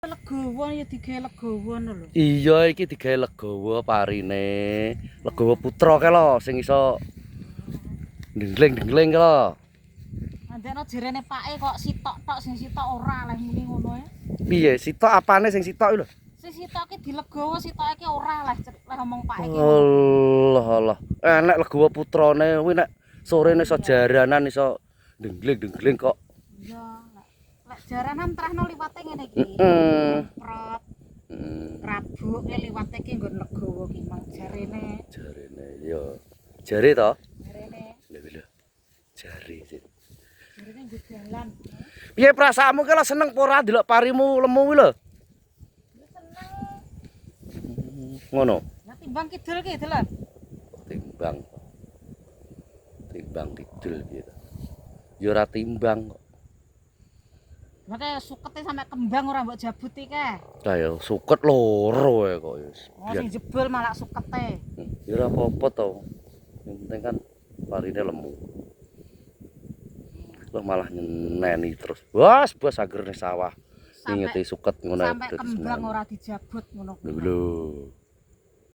Legawa ya digawe legawa lho. Iya iki digawe legawa parine. Legawa putra kae lho sing iso dengling-dengling kae lho. Andekno jerene pake kok sitok tok sing sitok ora leh muni ngono e. Piye sitok apane sing sitok lho? Sing sitok ki dilegawa sitoke ki ora leh ngomong pake ki. Allah Allah. Enek legawa putrane kuwi nek sorene iso jaranan iso dengling-dengling kok. Iya, lek jaranan trahno liwate ngene iki. Prot. Rabuk ki liwate ki nggon legawa ki mang jarene. Jarene ya. Jare to? Jarene. Lho. Jare sih. Jarene nggo dalan. Piye perasaanmu ki lho seneng apa ora ndelok parimu lemu kuwi lho? Seneng. Ngono. Lah timbang kidul ki delon. Timbang. Timbang kidul piye to? Ya ora timbang kok. Makanya sukete sampe kembang ora mbok jabuti kae. Lah ya suket loro ae kok wis. Oh sing jebul malah sukete. Ya ora apa-apa to. Yang penting kan parine lemu. Lah malah nyeneni terus. Bos ager ning sawah. Ngingeti suket ngono sampai kembang ora dijabut ngono kuwi. Lho.